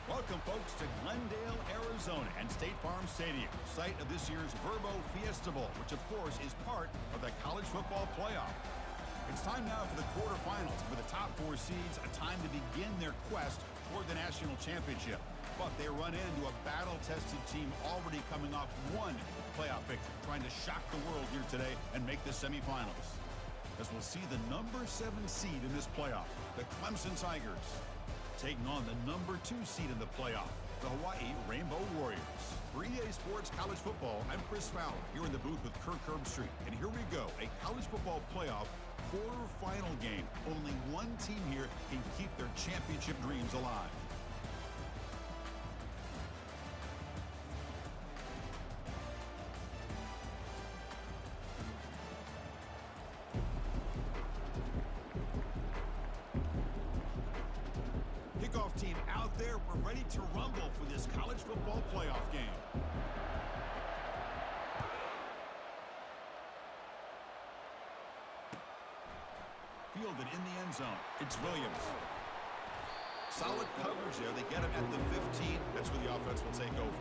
Welcome, folks, to Glendale, Arizona and State Farm Stadium, site of this year's Verbo Fiesta Bowl, which, of course, is part of the college football playoff. It's time now for the quarterfinals, for the top four seeds, a time to begin their quest toward the national championship. But they run into a battle-tested team already coming off one playoff victory, trying to shock the world here today and make the semifinals. As we'll see the number 7 seed in this playoff, the Clemson Tigers, taking on the number 2 seed in the playoff, the Hawaii Rainbow Warriors. For EA Sports College Football, I'm Chris Fowler, here in the booth with Kirk Herbstreit. And here we go, a college football playoff quarterfinal game. Only one team here can keep their championship dreams alive. Kickoff team out there. We're ready to rumble for this college football playoff game. Fielded in the end zone. It's Williams. Solid coverage there. They get him at the 15. That's where the offense will take over.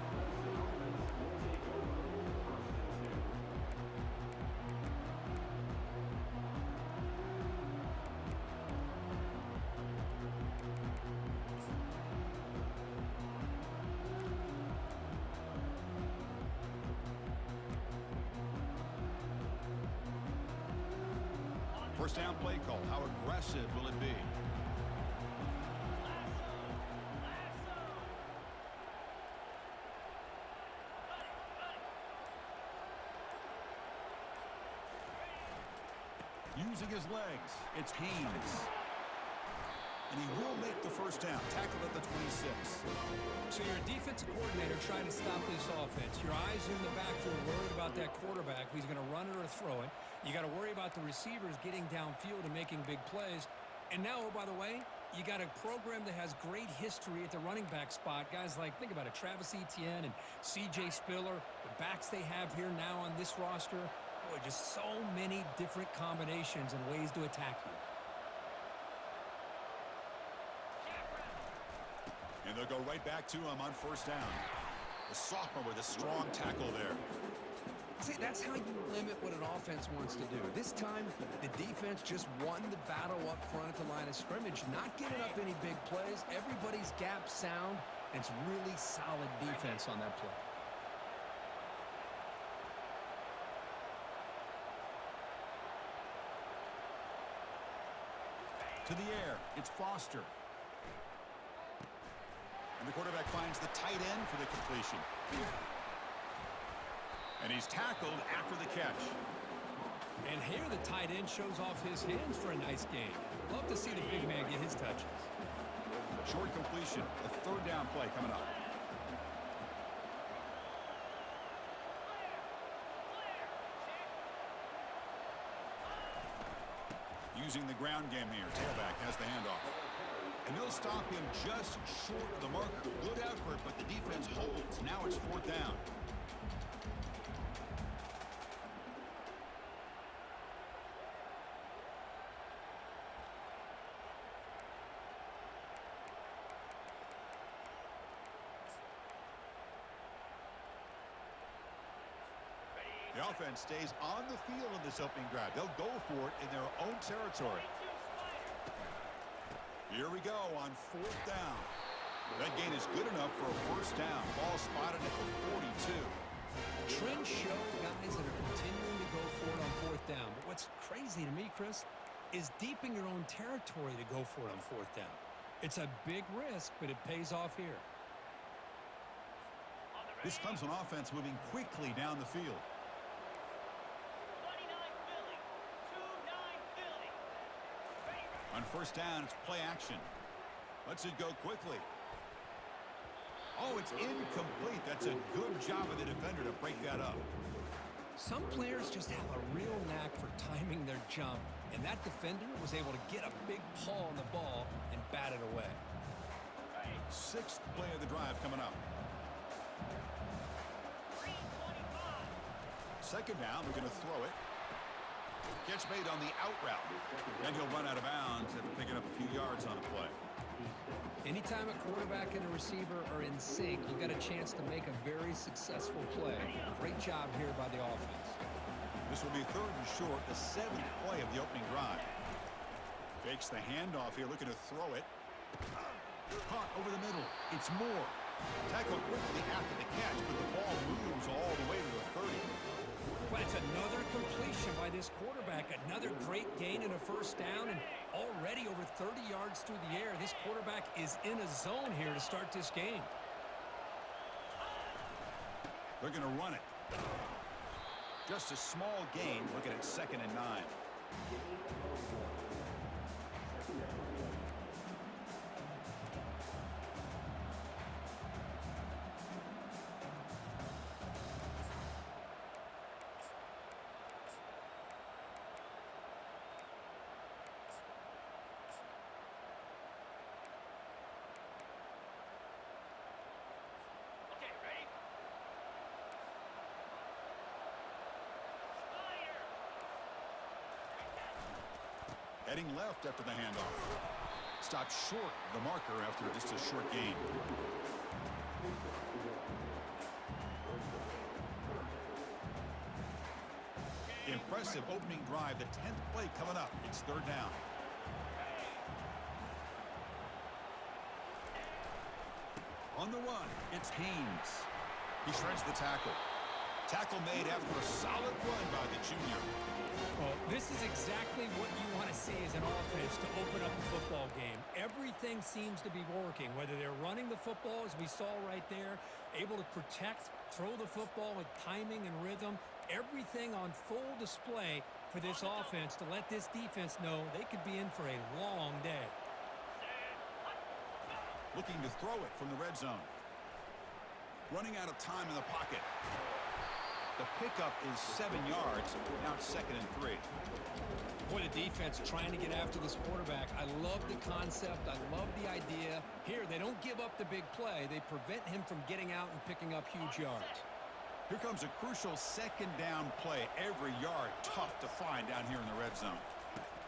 First down play call. How aggressive will it be? Using his legs, it's Haynes. And he will make the first down. Tackled at the 26. So you're a defensive coordinator trying to stop this offense. Your eyes are in the backfield, worried about that quarterback, who's going to run it or throw it. You got to worry about the receivers getting downfield and making big plays. And now, oh, by the way, you got a program that has great history at the running back spot. Guys like, think about it, Travis Etienne and C.J. Spiller, the backs they have here now on this roster. Boy, just so many different combinations and ways to attack you. And they'll go right back to him on first down. The sophomore with a strong tackle there. See, that's how you limit what an offense wants to do. This time, the defense just won the battle up front at the line of scrimmage, not giving up any big plays. Everybody's gap sound. It's really solid defense on that play. To the air, it's Foster. And the quarterback finds the tight end for the completion. And he's tackled after the catch. And here the tight end shows off his hands for a nice game. Love to see the big man get his touches. Short completion, the third down play coming up. Using the ground game here. Tailback has the handoff. And they'll stop him just short of the marker. Good effort, but the defense holds. Now it's fourth down. The offense stays on the field in this opening drive. They'll go for it in their own territory. Here we go on fourth down. That gain is good enough for a first down. Ball spotted at the 42. Trends show guys that are continuing to go for it on fourth down. But what's crazy to me, Chris, is deep in your own territory to go for it on fourth down. It's a big risk, but it pays off here. This Clemson offense moving quickly down the field. On first down, it's play action. Lets it go quickly. Oh, it's incomplete. That's a good job of the defender to break that up. Some players just have a real knack for timing their jump, and that defender was able to get a big paw on the ball and bat it away. Sixth play of the drive coming up. Second down, we're going to throw it. Catch made on the out route. And he'll run out of bounds after picking up a few yards on the play. Anytime a quarterback and a receiver are in sync, you've got a chance to make a very successful play. Great job here by the offense. This will be 3rd and short, the 7th play of the opening drive. Fakes the handoff here, looking to throw it. Caught over the middle. It's Moore. Tackled quickly after the catch, but the ball moves all the way to the 30. Well, it's another completion by this quarterback. Another great gain and a first down, and already over 30 yards through the air. This quarterback is in a zone here to start this game. They're going to run it. Just a small gain, looking at 2nd and 9. Heading left after the handoff. Stopped short of the marker after just a short gain. Impressive opening drive. The 10th play coming up. It's 3rd down. On the run, it's Haynes. He shreds the tackle. Tackle made after a solid run by the junior. Well, this is exactly what you want to see as an offense to open up a football game. Everything seems to be working, whether they're running the football, as we saw right there, able to protect, throw the football with timing and rhythm, everything on full display for this offense to let this defense know they could be in for a long day. Looking to throw it from the red zone. Running out of time in the pocket. The pickup is 7 yards. Now it's 2nd and 3. Boy, the defense trying to get after this quarterback. I love the concept. I love the idea. Here, they don't give up the big play. They prevent him from getting out and picking up huge yards. Here comes a crucial 2nd down play. Every yard tough to find down here in the red zone.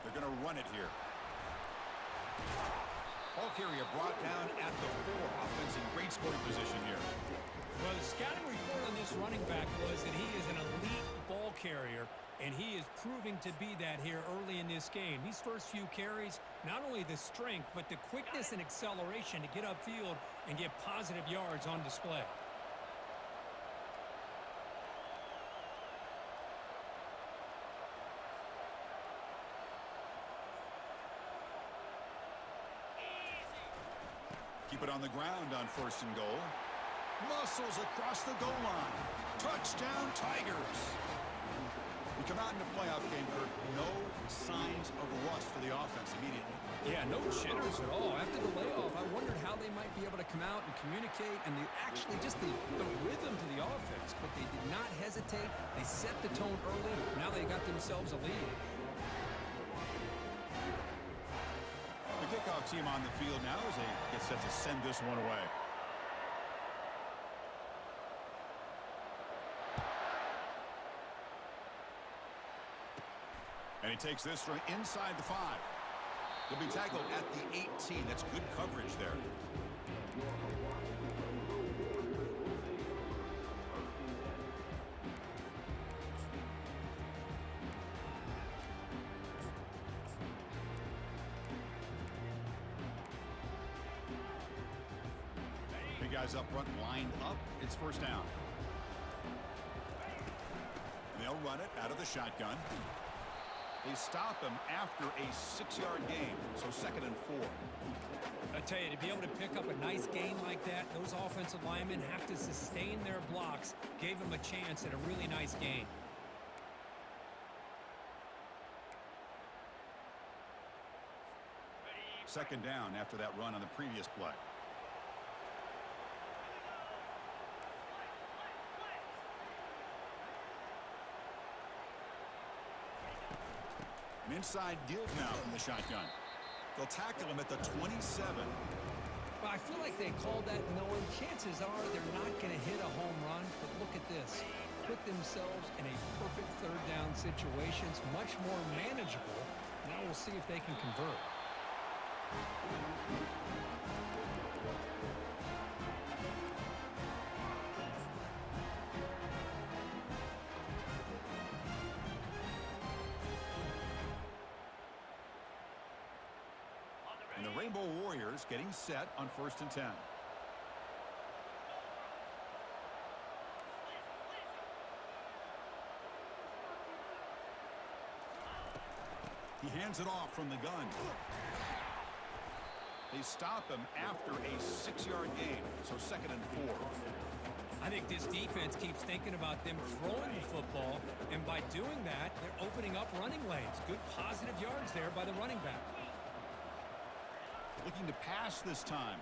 They're going to run it here. Ball carrier brought down at the 4. Offense in great scoring position here. Well, the scouting report on this running back was that he is an elite ball carrier, and he is proving to be that here early in this game. These first few carries, not only the strength, but the quickness and acceleration to get upfield and get positive yards on display. Keep it on the ground on 1st and goal. Muscles across the goal line. Touchdown, Tigers. We come out in the playoff game, Kirk. No signs of rust for the offense immediately. Yeah, no jitters at all. After the layoff, I wondered how they might be able to come out and communicate and actually just the rhythm to the offense. But they did not hesitate. They set the tone early. Now they got themselves a lead. The kickoff team on the field now as they get set to send this one away. And he takes this from inside the 5. He'll be tackled at the 18. That's good coverage there. Big guys up front lined up. It's 1st down. And they'll run it out of the shotgun. They stop him after a 6-yard gain, so 2nd and 4. I tell you, to be able to pick up a nice gain like that, those offensive linemen have to sustain their blocks. Gave him a chance at a really nice gain. Second down after that run on the previous play. An inside give now from the shotgun. They'll tackle him at the 27. Well, I feel like they called that knowing chances are they're not going to hit a home run. But look at this. Put themselves in a perfect 3rd down situation. It's much more manageable. Now we'll see if they can convert. Rainbow Warriors getting set on 1st and 10. He hands it off from the gun. They stop him after a 6-yard gain, so 2nd and 4. I think this defense keeps thinking about them throwing the football, and by doing that, they're opening up running lanes. Good positive yards there by the running back. Looking to pass this time.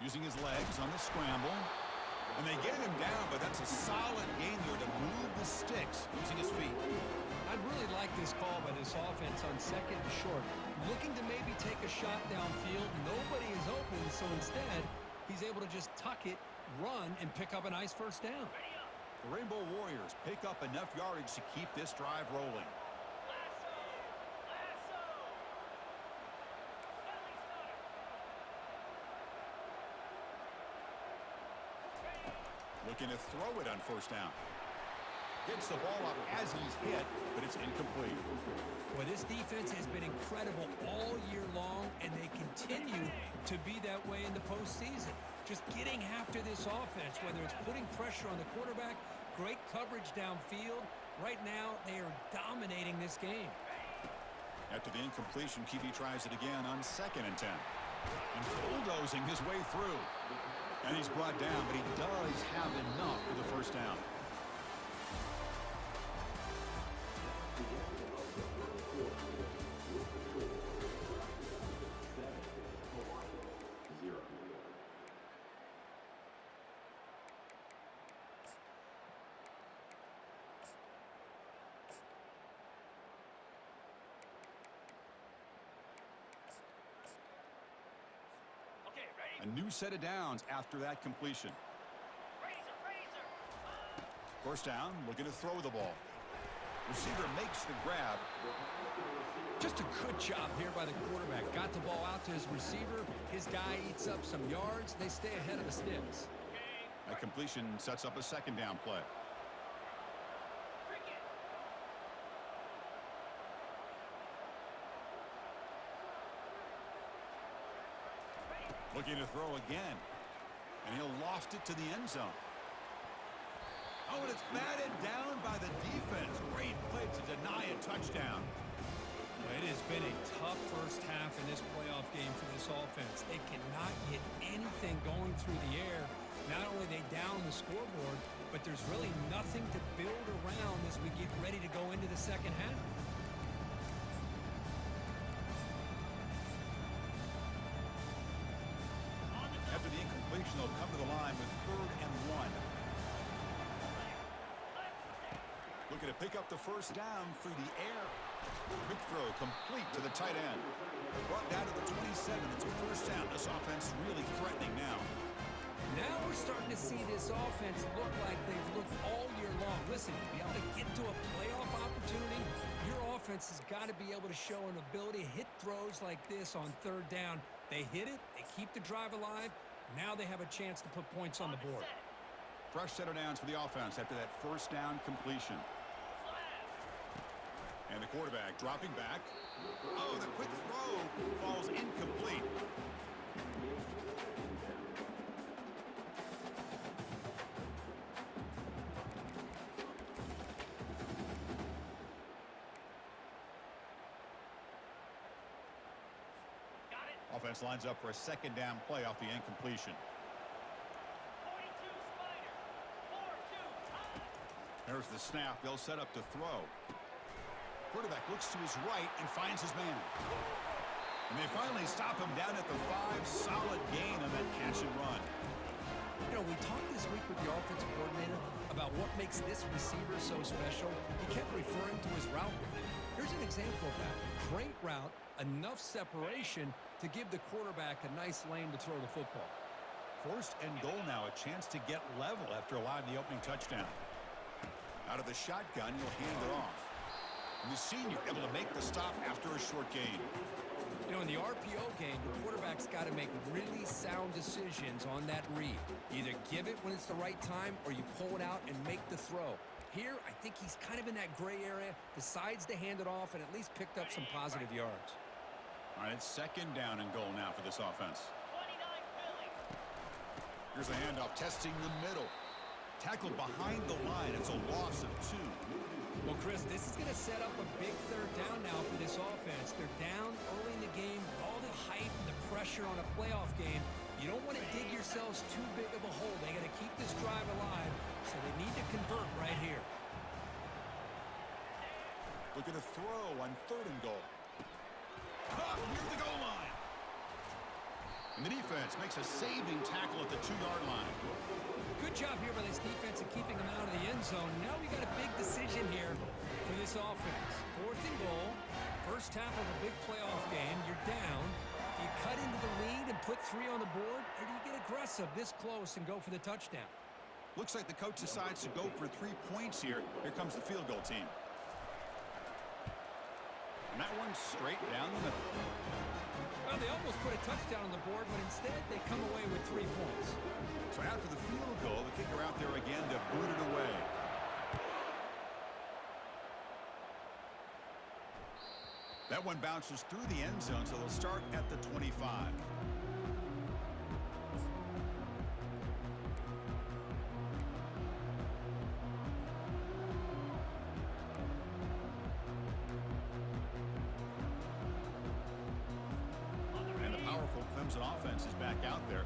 Using his legs on the scramble. And they get him down, but that's a solid gain there to move the sticks using his feet. I'd really like this call by this offense on 2nd and short. Looking to maybe take a shot downfield. Nobody is open, so instead, he's able to just tuck it, run, and pick up a nice 1st down. The Rainbow Warriors pick up enough yardage to keep this drive rolling. Looking to throw it on 1st down. Gets the ball up as he's hit, but it's incomplete. Well, this defense has been incredible all year long, and they continue to be that way in the postseason. Just getting after this offense, whether it's putting pressure on the quarterback, great coverage downfield. Right now, they are dominating this game. After the incompletion, QB tries it again on 2nd and 10. And bulldozing his way through. And he's brought down, but he does have enough for the 1st down. A new set of downs after that completion. 1st down, looking to throw the ball. Receiver makes the grab. Just a good job here by the quarterback. Got the ball out to his receiver. His guy eats up some yards. They stay ahead of the sticks. That completion sets up a 2nd down play. Looking to throw again. And he'll loft it to the end zone. Oh, and it's batted down by the defense. Great play to deny a touchdown. Well, it has been a tough 1st half in this playoff game for this offense. They cannot get anything going through the air. Not only are they down the scoreboard, but there's really nothing to build around as we get ready to go into the 2nd half. After the incompletion, they'll come to the line with 3rd and 1. Looking to pick up the 1st down through the air. Quick throw complete to the tight end. Brought down to the 27. It's a 1st down. This offense really threatening now. Now we're starting to see this offense look like they've looked all year long. Listen, to be able to get to a playoff opportunity, your offense has got to be able to show an ability to hit throws like this on 3rd down. They hit it, they keep the drive alive. Now they have a chance to put points on the board. Fresh set of downs for the offense after that 1st down completion. And the quarterback dropping back. Oh, the quick throw falls incomplete. Offense lines up for a 2nd down play off the incompletion. There's the snap. They'll set up to throw. Quarterback looks to his right and finds his man. And they finally stop him down at the 5. Solid gain on that catch and run. You know, we talked this week with the offensive coordinator about what makes this receiver so special. He kept referring to his route running. Here's an example of that. Great route, enough separation to give the quarterback a nice lane to throw the football. 1st and goal now, a chance to get level after allowing the opening touchdown. Out of the shotgun, he'll hand it off. And the senior able to make the stop after a short gain. You know, in the RPO game, the quarterback's got to make really sound decisions on that read. Either give it when it's the right time or you pull it out and make the throw. Here, I think he's kind of in that gray area, decides to hand it off and at least picked up some positive yards. All right, it's second down and goal now for this offense. Here's a handoff, testing the middle. Tackled behind the line. It's a loss of 2. Well, Chris, this is going to set up a big third down now for this offense. They're down early in the game with all the hype and the pressure on a playoff game. You don't want to dig yourselves too big of a hole. They got to keep this drive alive, so they need to convert right here. Look at a throw on 3rd and goal. Caught near the goal line. And the defense makes a saving tackle at the 2-yard line. Good job here by this defense of keeping them out of the end zone. Now we got a big decision here for this offense. 4th and goal. First half of a big playoff game. You're down. Do you cut into the lead and put 3 on the board? Or do you get aggressive this close and go for the touchdown? Looks like the coach decides to go for 3 points here. Here comes the field goal team. And that one's straight down the middle. Well, they almost put a touchdown on the board, but instead they come away with 3 points. So after the field goal, the kicker out there again to boot it away. That one bounces through the end zone, so they'll start at the 25. Clemson offense is back out there.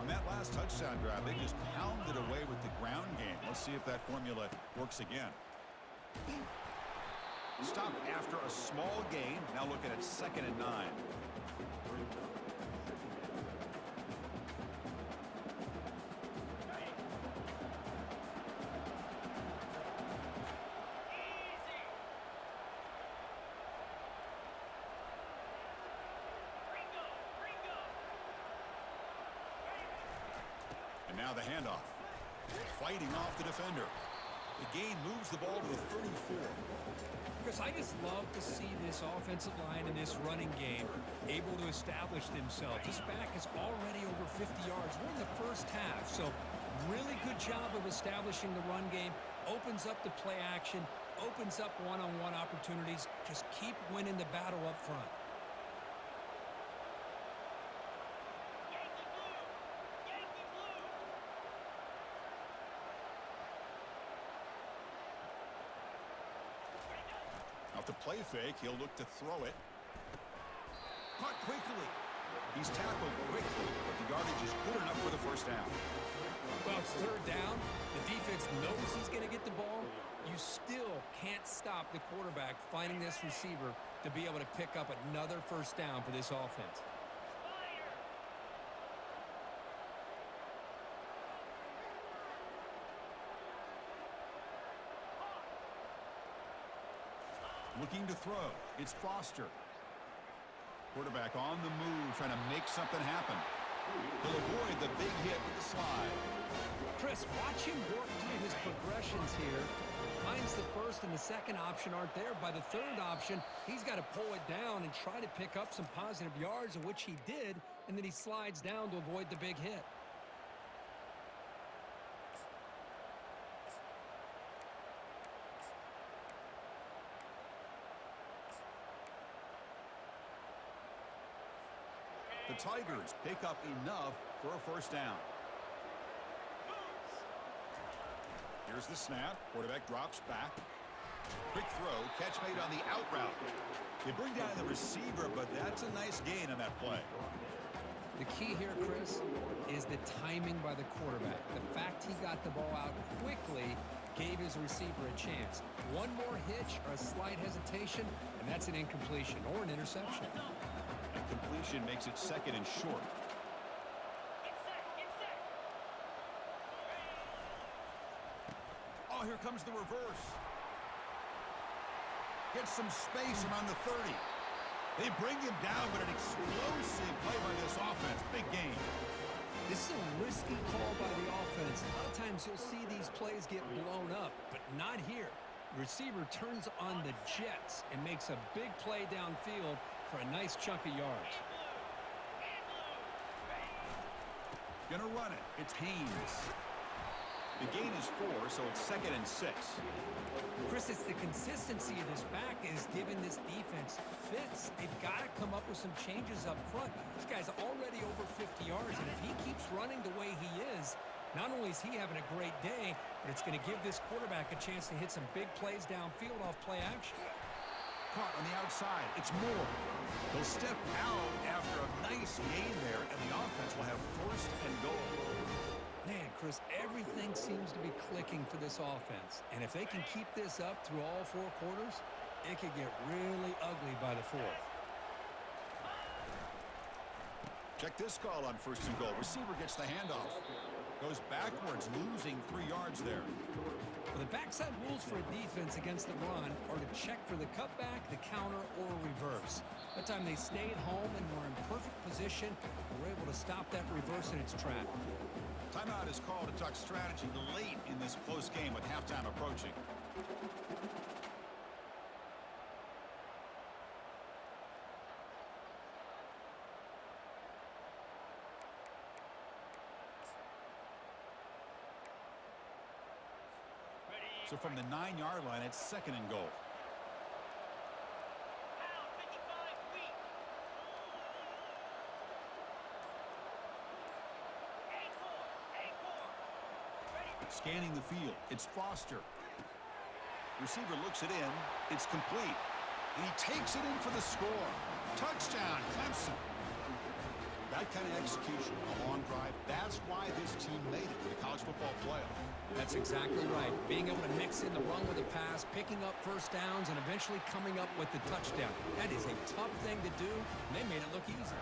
On that last touchdown drive, they just pounded away with the ground game. Let's see if that formula works again. Stopped after a small gain. Now looking at 2nd and 9. Now the handoff. Fighting off the defender. The gain moves the ball to the 34. Chris, I just love to see this offensive line and this running game able to establish themselves. This back is already over 50 yards. We're in the first half, so really good job of establishing the run game. Opens up the play action, opens up one-on-one opportunities. Just keep winning the battle up front. Off the play fake, he'll look to throw it. Caught quickly. He's tackled quickly, but the yardage is good enough for the first down. Well, it's 3rd down. The defense knows he's going to get the ball. You still can't stop the quarterback finding this receiver to be able to pick up another first down for this offense. Looking to throw. It's Foster. Quarterback on the move, trying to make something happen. He'll avoid the big hit with the slide. Chris, watch him work through his progressions here. Finds the first and the second option aren't there. By the 3rd option, he's got to pull it down and try to pick up some positive yards, of which he did, and then he slides down to avoid the big hit. The Tigers pick up enough for a first down. Here's the snap. Quarterback drops back. Quick throw. Catch made on the out route. They bring down the receiver, but that's a nice gain on that play. The key here, Chris, is the timing by the quarterback. The fact he got the ball out quickly gave his receiver a chance. One more hitch or a slight hesitation, and that's an incompletion or an interception. Completion makes it 2nd and short. Oh, here comes the reverse. Gets some space around the 30. They bring him down, but an explosive play by this offense. Big gain. This is a risky call by the offense. A lot of times you'll see these plays get blown up, but not here. The receiver turns on the jets and makes a big play downfield for a nice chunk of yards. Gonna run it. It's Haynes. The gain is 4, so it's 2nd and 6. Chris, it's the consistency of this back is giving this defense fits. They've got to come up with some changes up front. This guy's already over 50 yards, and if he keeps running the way he is, not only is he having a great day, but it's going to give this quarterback a chance to hit some big plays downfield off play action. Caught on the outside. It's Moore. He'll step out after a nice gain there, and the offense will have 1st and goal. Man, Chris, everything seems to be clicking for this offense. And if they can keep this up through all 4 quarters, it could get really ugly by the 4th. Check this call on 1st and goal. Receiver gets the handoff. Goes backwards, losing 3 yards there. Well, the backside rules for a defense against the run are to check for the cutback, the counter, or reverse. That time they stayed home and were in perfect position and were able to stop that reverse in its track. Timeout is called to talk strategy late in this close game with halftime approaching. So from the 9-yard line, it's 2nd and goal. Scanning the field. It's Foster. Receiver looks it in. It's complete. And he takes it in for the score. Touchdown, Clemson. That kind of execution, a long drive, that's why this team made it to the college football playoff. That's exactly right. Being able to mix in the run with the pass, picking up 1st downs, and eventually coming up with the touchdown. That is a tough thing to do, and they made it look easy.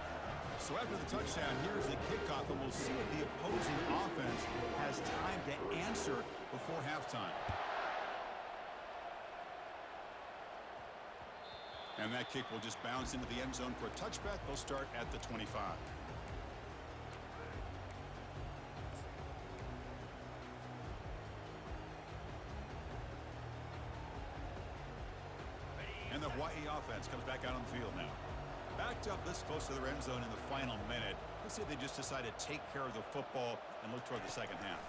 So after the touchdown, here's the kickoff, and we'll see if the opposing offense has time to answer before halftime. And that kick will just bounce into the end zone for a touchback. They'll start at the 25. And the Hawaii offense comes back out on the field now. Backed up this close to the end zone in the final minute. Let's see if they just decide to take care of the football and look toward the second half.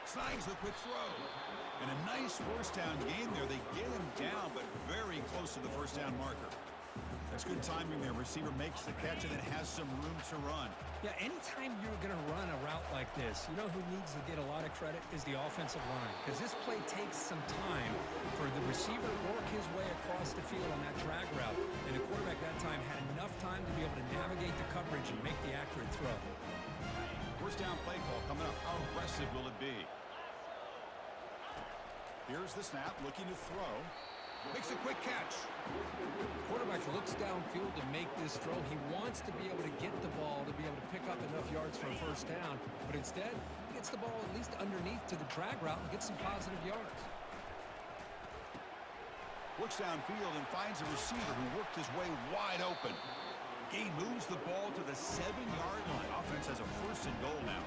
Slides the quick throw. And a nice 1st down game there. They get him down, but very close to the 1st down marker. That's good timing there. Receiver makes the catch and then has some room to run. Yeah, anytime you're going to run a route like this, you know who needs to get a lot of credit is the offensive line. Because this play takes some time for the receiver to work his way across the field on that drag route. And the quarterback that time had enough time to be able to navigate the coverage and make the accurate throw. 1st down play call coming up. How aggressive will it be? Here's the snap, looking to throw. Makes a quick catch. Quarterback looks downfield to make this throw. He wants to be able to get the ball to be able to pick up enough yards for a 1st down. But instead, he gets the ball at least underneath to the drag route and gets some positive yards. Looks downfield and finds a receiver who worked his way wide open. Gain moves the ball to the 7-yard line. Offense has a 1st and goal now.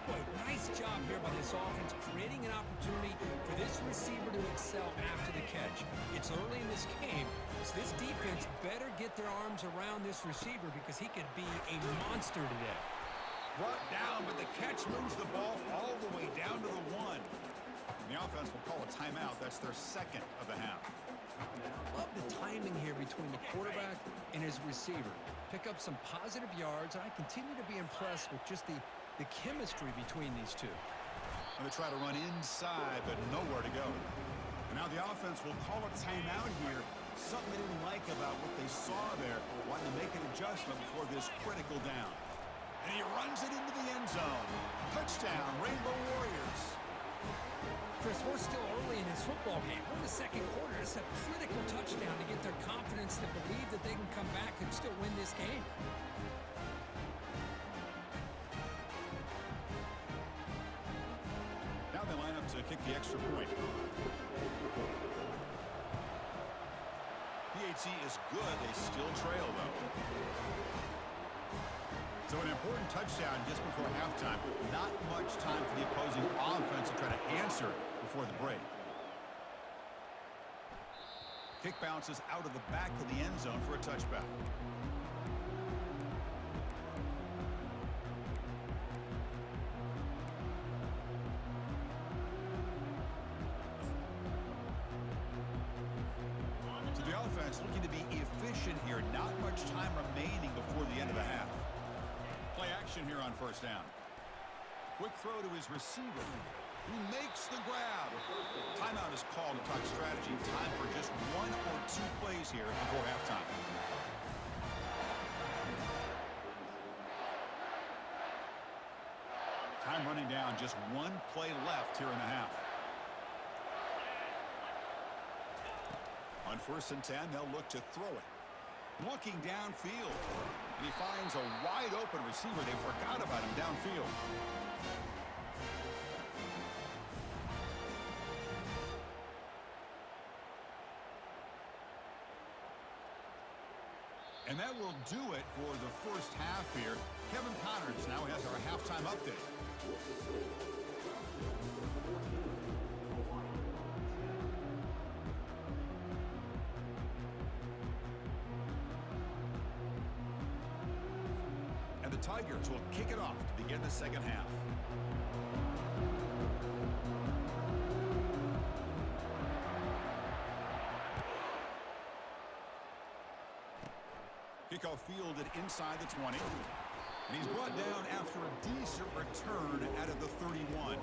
Boy, nice job here by this offense, creating an opportunity for this receiver to excel after the catch. It's early in this game, so this defense better get their arms around this receiver because he could be a monster today. Brought down, but the catch moves the ball all the way down to the 1. And the offense will call a timeout. That's their 2nd of the half. Love the timing here between the quarterback and his receiver. Pick up some positive yards, and I continue to be impressed with just the chemistry between these two. And they try to run inside, but nowhere to go. And now the offense will call a timeout here. Something they didn't like about what they saw there. Wanting to make an adjustment before this critical down. And he runs it into the end zone. Touchdown, Rainbow Warriors. Chris, we're still early in this football game. We're in the 2nd quarter. It's a critical touchdown to get their confidence to believe that they can come back and still win this game. Now they line up to kick the extra point. PHC is good. They still trail, though. So an important touchdown just before halftime. Not much time for the opposing offense to try to answer before the break. Kick bounces out of the back of the end zone for a touchback. offense looking to be efficient here. Not much time remaining before the end of the half. Play action here on first down. Quick throw to his receiver. He makes the grab. Timeout is called to talk strategy. Time for just 1 or 2 plays here before halftime. Time running down. Just 1 play left here in the half. On 1st and 10, they'll look to throw it. Looking downfield. And he finds a wide open receiver. They forgot about him downfield. And that will do it for the first half here. Kevin Connors now has our halftime update. And the Tigers will kick it off to begin the second half. Kickoff fielded inside the 20. And he's brought down after a decent return out of the 31.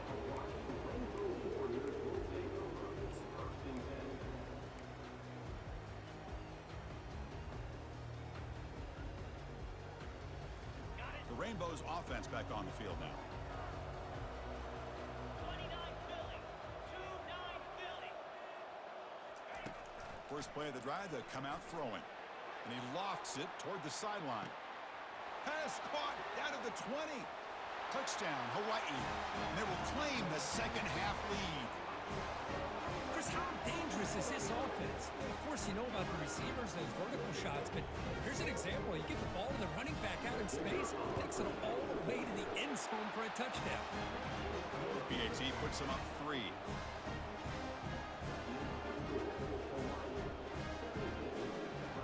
The Rainbows offense back on the field now. 29 Philly. 2-9 Philly. First play of the drive, they come out throwing. And he lofts it toward the sideline. Pass caught out of the 20. Touchdown, Hawaii. And they will claim the second half lead. Chris, how dangerous is this offense? Of course, you know about the receivers, those vertical shots, but here's an example. You get the ball to the running back out in space, takes it all the way to the end zone for a touchdown. BAT puts him up 3.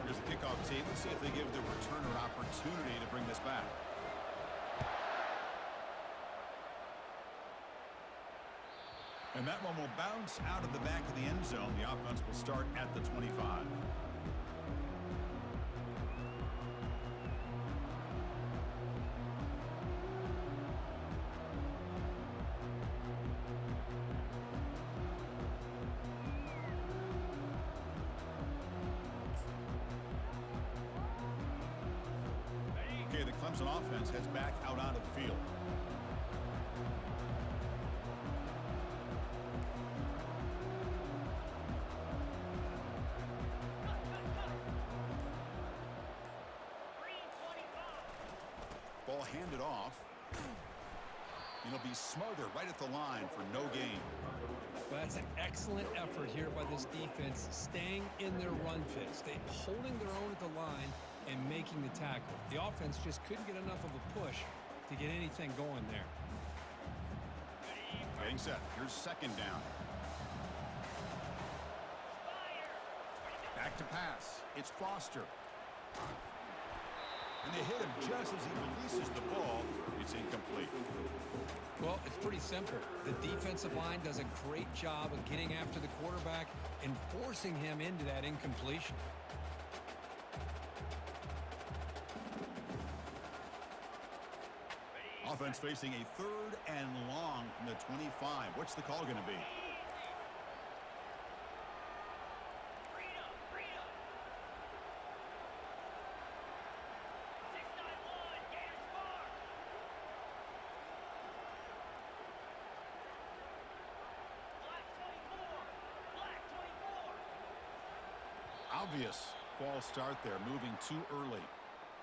Here's the kickoff team. Let's see if they give the returner an opportunity to bring this back. And that one will bounce out of the back of the end zone. The offense will start at the 25. Okay, the Clemson offense heads back out onto the field. Ball handed off. It'll be smothered right at the line for no gain. Well, that's an excellent effort here by this defense, staying in their run fit, holding their own at the line and making the tackle. The offense just couldn't get enough of a push to get anything going there. Getting set. Here's second down. Back to pass. It's Foster. And they hit him just as he releases the ball. It's incomplete. Well, it's pretty simple. The defensive line does a great job of getting after the quarterback and forcing him into that incompletion. Offense facing a 3rd and long from the 25. What's the call going to be? Obvious false start there, moving too early.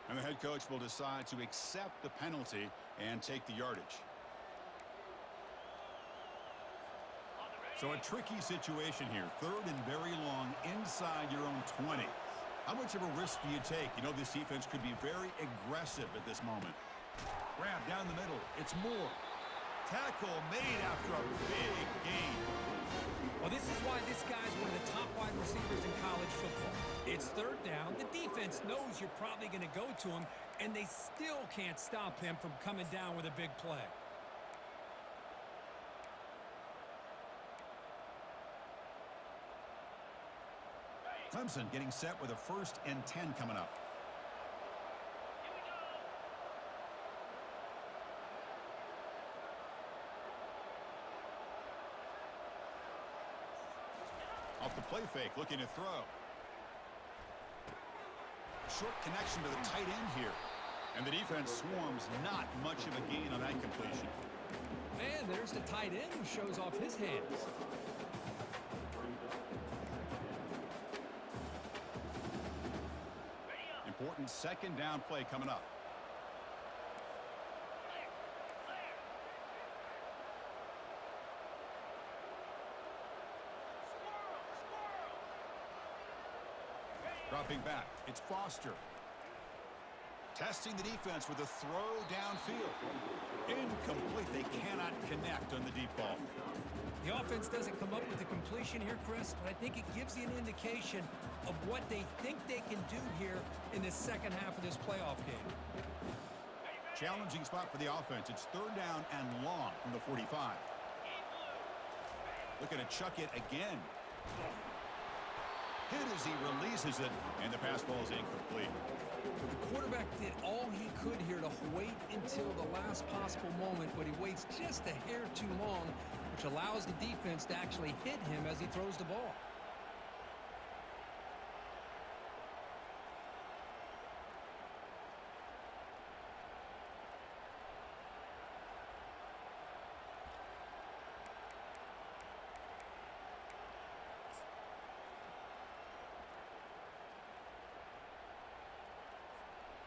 And the head coach will decide to accept the penalty and take the yardage. So a tricky situation here. 3rd and very long inside your own 20. How much of a risk do you take? You know, this defense could be very aggressive at this moment. Grab down the middle. It's Moore. Tackle made after a big gain. Well, this is why this guy's one of the top wide receivers in college football. It's 3rd down. The defense knows you're probably going to go to him, and they still can't stop him from coming down with a big play. Clemson getting set with a 1st and 10 coming up. Here we go. Off the play fake, looking to throw. Short connection to the tight end here. And the defense swarms, not much of a gain on that completion. And there's the tight end who shows off his hands. Ready up. Important 2nd down play coming up. Clear. Clear. Squirrel. Squirrel. Ready up. Dropping back, it's Foster. Testing the defense with a throw downfield. Incomplete. They cannot connect on the deep ball. The offense doesn't come up with the completion here, Chris, but I think it gives you an indication of what they think they can do here in the second half of this playoff game. Challenging spot for the offense. It's 3rd down and long from the 45. In blue. Looking to chuck it again. Hit as he releases it, and the pass ball is incomplete. The quarterback did all he could here to wait until the last possible moment, but he waits just a hair too long, which allows the defense to actually hit him as he throws the ball.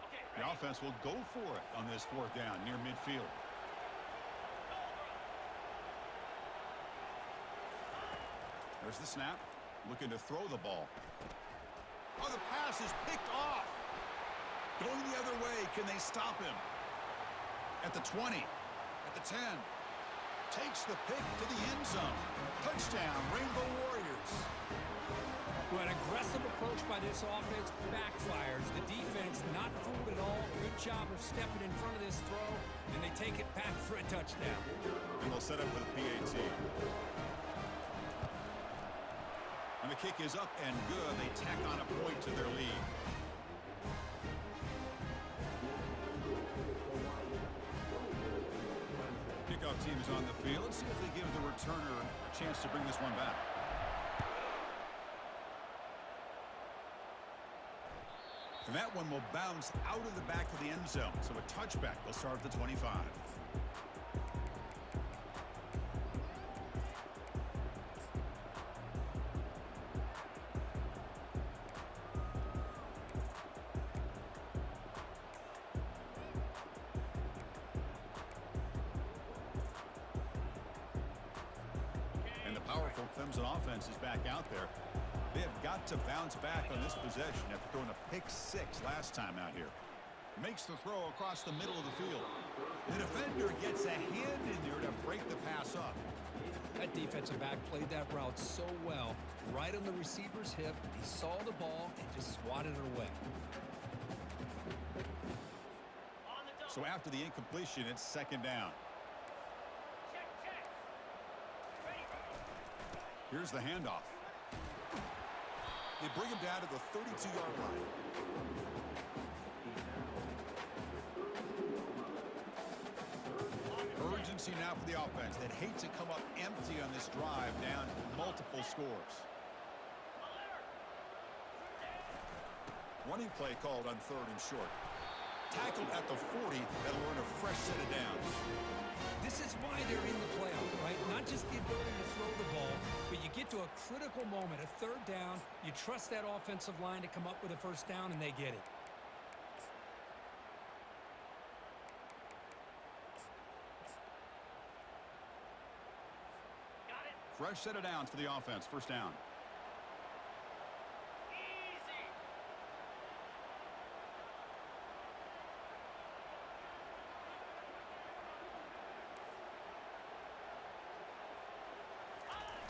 Okay. The offense will go for it on this 4th down near midfield. There's the snap. Looking to throw the ball. Oh, the pass is picked off. Going the other way. Can they stop him? At the 20. At the 10. Takes the pick to the end zone. Touchdown, Rainbow Warriors. Well, an aggressive approach by this offense backfires. The defense not fooled at all. Good job of stepping in front of this throw, and they take it back for a touchdown. And they'll set up for the PAT. And the kick is up and good. They tack on a point to their lead. Kickoff team is on the field. Let's see if they give the returner a chance to bring this one back. And that one will bounce out of the back of the end zone. So a touchback will start at the 25. And the powerful Clemson offense is back out there. They have got to bounce back on this possession after throwing a pick 6 last time out here. Makes the throw across the middle of the field. The defender gets a hand in there to break the pass up. That defensive back played that route so well. Right on the receiver's hip, he saw the ball and just swatted it away. On the double. So after the incompletion, it's 2nd down. Check, check. Ready. Here's the handoff. They bring him down to the 32-yard line. Urgency now for the offense. They'd hate to come up empty on this drive down multiple scores. Running play called on 3rd and short. Tackled at the 40. That'll earn a fresh set of downs. This is why they're in the playoff, right? Not just the ability to throw the ball, but you get to a critical moment, a 3rd down. You trust that offensive line to come up with a 1st down, and they get it. Got it. Fresh set of downs for the offense. 1st down. Easy.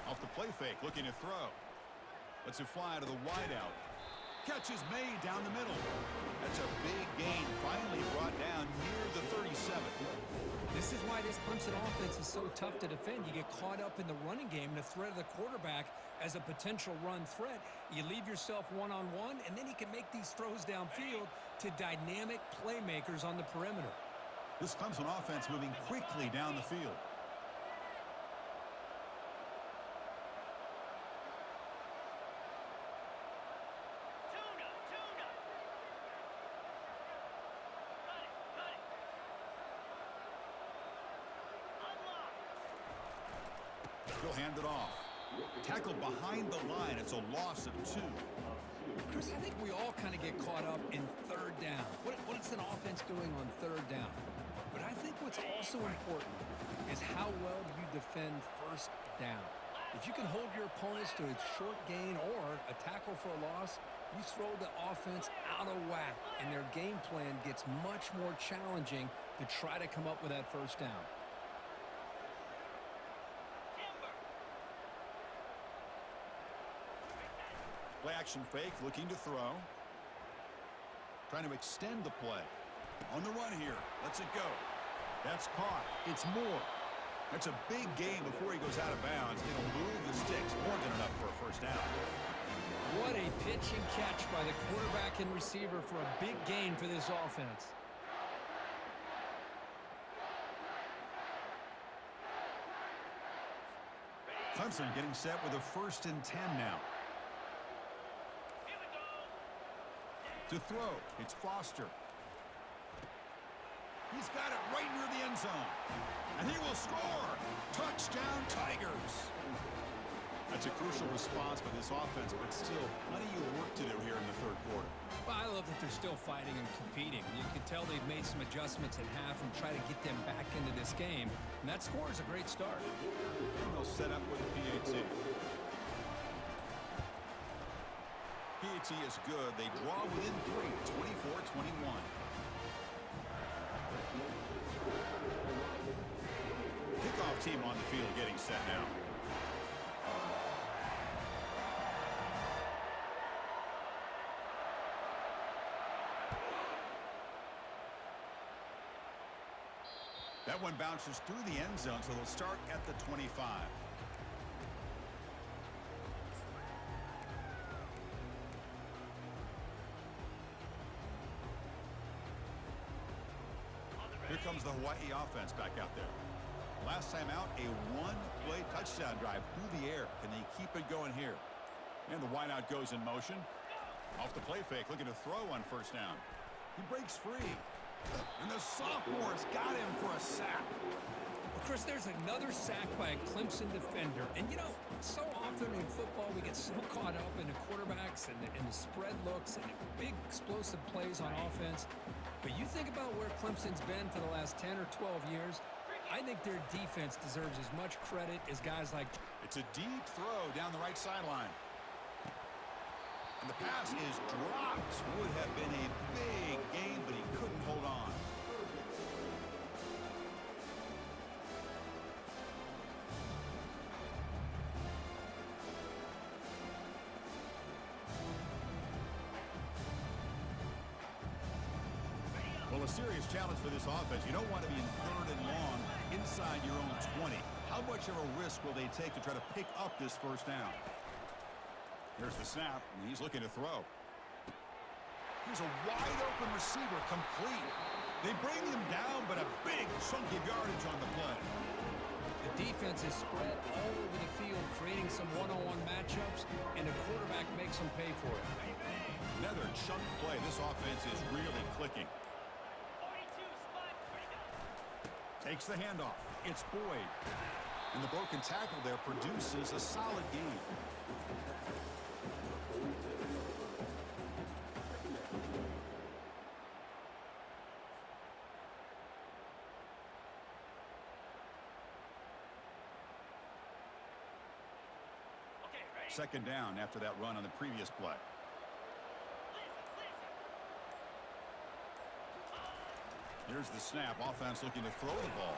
Off the play fake, looking to throw. Lets it fly to the wideout. Catch is made down the middle. That's a big gain, finally brought down near the 37. This is why this Clemson offense is so tough to defend. You get caught up in the running game, and the threat of the quarterback as a potential run threat. You leave yourself one-on-one, and then he can make these throws downfield to dynamic playmakers on the perimeter. This Clemson offense moving quickly down the field. Tuna. Cut it. Unlock. He'll hand it off. Tackled behind the line. It's a loss of 2. Chris, I think we all kind of get caught up in third down. What's an offense doing on third down? But I think what's also important is how well do you defend first down. If you can hold your opponents to a short gain or a tackle for a loss, you throw the offense out of whack, and their game plan gets much more challenging to try to come up with that first down. Timber. Play action fake, looking to throw. Trying to extend the play. On the run here. Lets it go. That's caught. It's Moore. That's a big gain before he goes out of bounds. It'll move the sticks. More than enough for a first down. What a pitch and catch by the quarterback and receiver for a big gain for this offense. Clemson getting set with a 1st and 10 now. Here we go. To throw, it's Foster. He's got it right near the end zone. And he will score. Touchdown, Tigers. That's a crucial response by this offense, but still plenty of work to do here in the third quarter. Well, I love that they're still fighting and competing. You can tell they've made some adjustments at half and try to get them back into this game. And that score is a great start. And they'll set up with a PAT. PAT is good. They draw within 3, 24-21. Kickoff team on the field getting set now. That one bounces through the end zone, so they'll start at the 25. Here comes the Hawaii offense back out there. Last time out, a one-play touchdown drive through the air. Can they keep it going here? And the wideout goes in motion. Off the play fake, looking to throw on first down. He breaks free. And the sophomore's got him for a sack. Well, Chris, there's another sack by a Clemson defender. And, you know, so often in football we get so caught up in the quarterbacks and the spread looks and the big explosive plays on offense. But you think about where Clemson's been for the last 10 or 12 years, I think their defense deserves as much credit as guys like... It's a deep throw down the right sideline. And the pass is dropped. Would have been a big game, but he couldn't hold on. Well, a serious challenge for this offense. You don't want to be in 3rd and long inside your own 20. How much of a risk will they take to try to pick up this first down? Here's the snap, and he's looking to throw. Here's a wide-open receiver, complete. They bring him down, but a big chunk of yardage on the play. The defense is spread all over the field, creating some one-on-one matchups, and the quarterback makes them pay for it. Another chunk play. This offense is really clicking. 42 spot. Ready to go. Takes the handoff. It's Boyd. And the broken tackle there produces a solid gain. Okay, ready? Second down after that run on the previous play. Here's the snap. Offense looking to throw the ball.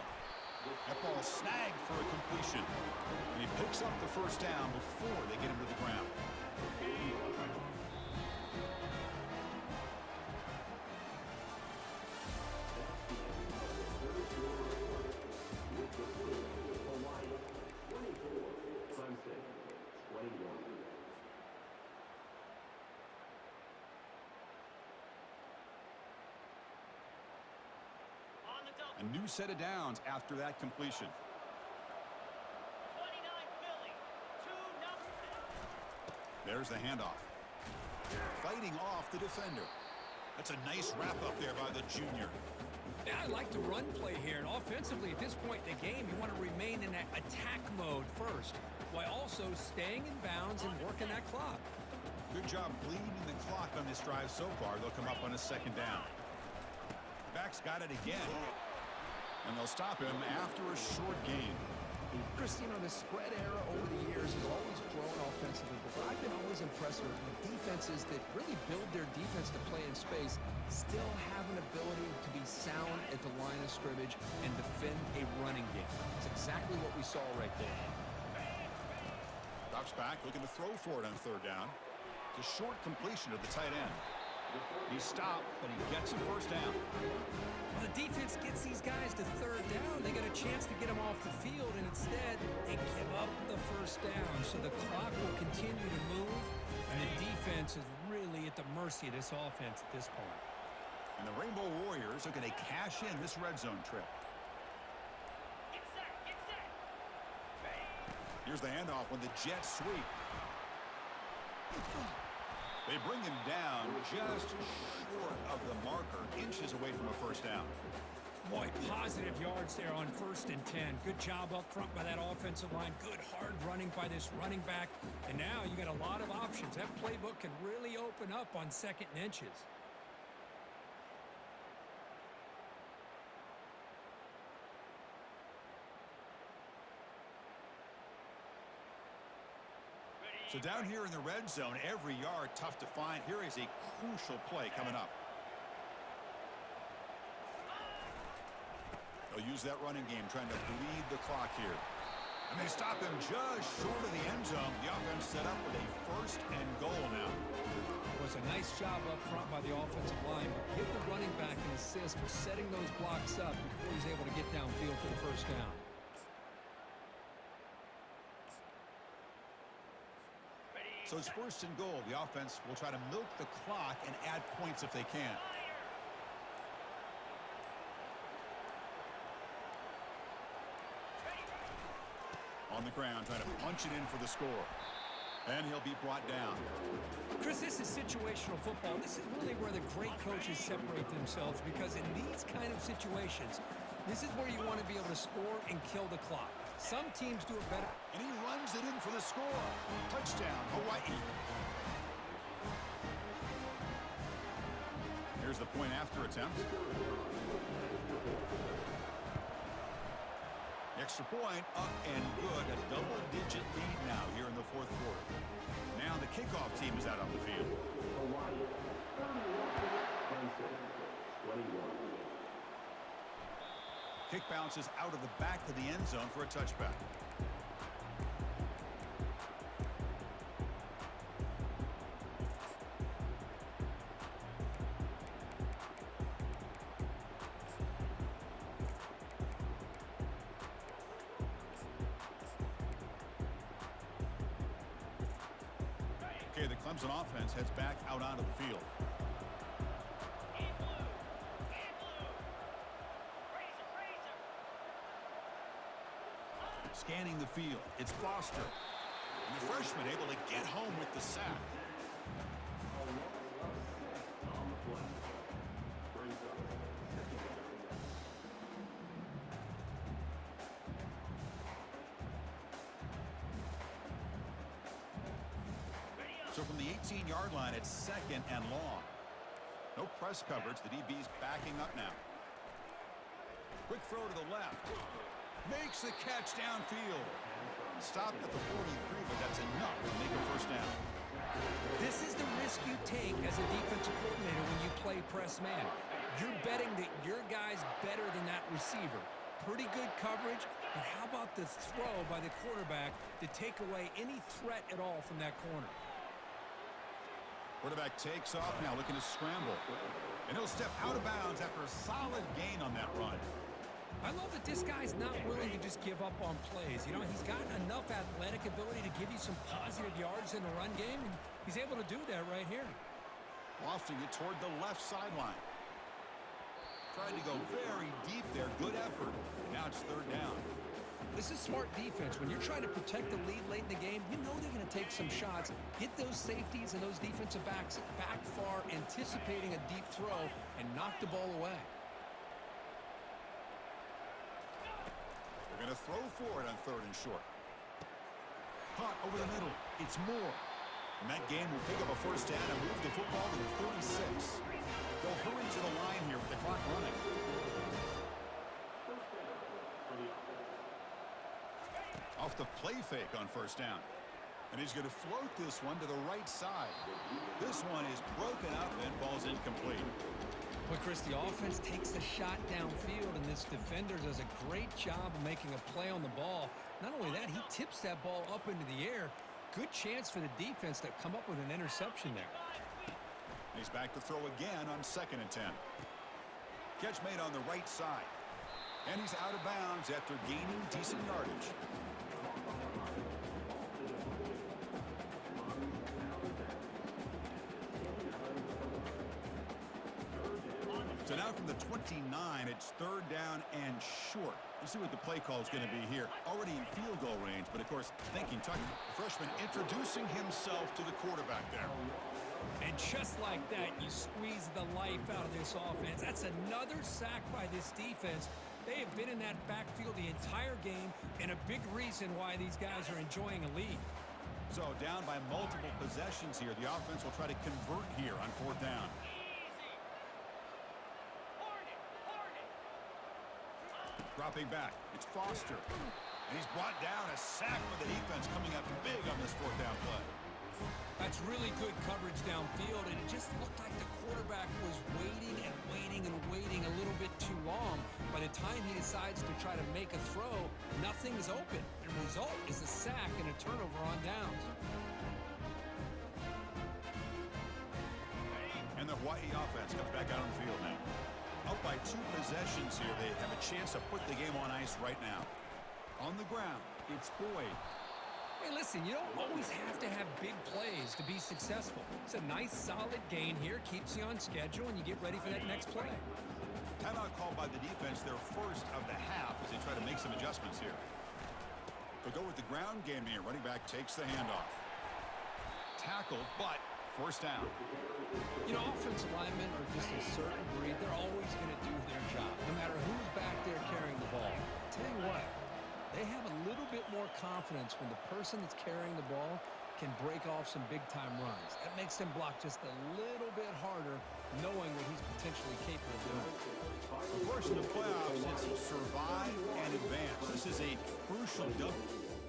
That ball snagged for a completion. And he picks up the first down before they get him to the ground. Clemson, 21. A new set of downs after that completion. 29 Philly. 2-0. There's the handoff. Fighting off the defender. That's a nice wrap up there by the junior. Yeah, I like the run play here. And offensively, at this point in the game, you want to remain in that attack mode first, while also staying in bounds and working that clock. Good job bleeding the clock on this drive so far. They'll come up on a second down. Back's got it again. And they'll stop him after a short gain. Chris, you know, the spread era over the years has always grown offensively, but I've been always impressed with defenses that really build their defense to play in space, still have an ability to be sound at the line of scrimmage and defend a running game. It's exactly what we saw right there. Drops back, looking to throw for it on third down. It's a short completion to the tight end. He's stopped, but he gets a first down. Well, the defense gets these guys to third down. They got a chance to get them off the field, and instead they give up the first down. So the clock will continue to move, and the defense is really at the mercy of this offense at this point. And the Rainbow Warriors are going to cash in this red zone trip. Get set. Get set. Here's the handoff when the Jets sweep. They bring him down just short of the marker, inches away from a first down. Boy, positive yards there on 1st and 10. Good job up front by that offensive line. Good hard running by this running back. And now you got a lot of options. That playbook can really open up on 2nd and inches. So down here in the red zone, every yard tough to find. Here is a crucial play coming up. They'll use that running game, trying to bleed the clock here. And they stop him just short of the end zone. The offense set up with a 1st and goal now. It was a nice job up front by the offensive line, but give the running back an assist for setting those blocks up before he's able to get downfield for the first down. So it's 1st and goal. The offense will try to milk the clock and add points if they can. On the ground, trying to punch it in for the score. And he'll be brought down. Chris, this is situational football. This is really where the great coaches separate themselves, because in these kind of situations, this is where you want to be able to score and kill the clock. Some teams do it better. And he runs it in for the score. Touchdown, Hawaii. Here's the point after attempt. Extra point, up and good. A double-digit lead now here in the 4th quarter. Now the kickoff team is out on the field. Kick bounces out of the back of the end zone for a touchback. Okay, the Clemson offense heads back out onto the field. In blue. In blue. Razor. Razor. Scanning the field, it's Foster. And the freshman able to get home with the sack. So from the 18-yard line, it's 2nd and long. No press coverage. The DB's backing up now. Quick throw to the left. Makes the catch downfield. Stopped at the 43, but that's enough to make a first down. This is the risk you take as a defensive coordinator when you play press man. You're betting that your guy's better than that receiver. Pretty good coverage, but how about the throw by the quarterback to take away any threat at all from that corner? Quarterback takes off now, looking to scramble. And he'll step out of bounds after a solid gain on that run. I love that this guy's not willing to just give up on plays. You know, he's got enough athletic ability to give you some positive yards in the run game, and he's able to do that right here. Lofting it toward the left sideline. Tried to go very deep there. Good it's third down. This is smart defense. When you're trying to protect the lead late in the game, you know they're going to take some shots, get those safeties and those defensive backs back far, anticipating a deep throw, and knock the ball away. They're going to throw for it on third and short. Caught over the middle. It's Moore. And that game will pick up a first down and move the football to the 36. They'll hurry to the line here with the clock running. Off the play fake on first down. And he's going to float this one to the right side. This one is broken up and falls incomplete. But Chris, the offense takes the shot downfield, and this defender does a great job of making a play on the ball. Not only that, he tips that ball up into the air. Good chance for the defense to come up with an interception there. He's back to throw again on 2nd and 10. Catch made on the right side. And he's out of bounds after gaining decent yardage. So now from the 29, it's third down and short. Let's see what the play call is going to be here. Already in field goal range, but of course, thinking Tucker, the freshman introducing himself to the quarterback there. And just like that, you squeeze the life out of this offense. That's another sack by this defense. They have been in that backfield the entire game, and a big reason why these guys are enjoying a lead. So down by multiple possessions here. The offense will try to convert here on fourth down. Dropping back, it's Foster. And he's brought down, a sack with the defense coming up big on this fourth down play. That's really good coverage downfield, and it just looked like the quarterback was waiting and waiting and waiting a little bit too long. By the time he decides to try to make a throw, nothing's open. The result is a sack and a turnover on downs. And the Hawaii offense comes back out on the field now. Up by 2 possessions here. They have a chance to put the game on ice right now. On the ground, it's Boyd. Hey, listen, you don't always have to have big plays to be successful. It's a nice, solid gain here. Keeps you on schedule, and you get ready for that next play. Timeout called by the defense, their first of the half, as they try to make some adjustments here. They'll go with the ground game here. Running back takes the handoff. Tackled, but first down. You know, offensive linemen are just a certain breed. They're always going to do their job, no matter who's back there carrying the ball. I'll tell you what, they have a little bit more confidence when the person that's carrying the ball can break off some big-time runs. That makes them block just a little bit harder, knowing what he's potentially capable of doing. Of course, in the playoffs, it's survive and advance. This is a crucial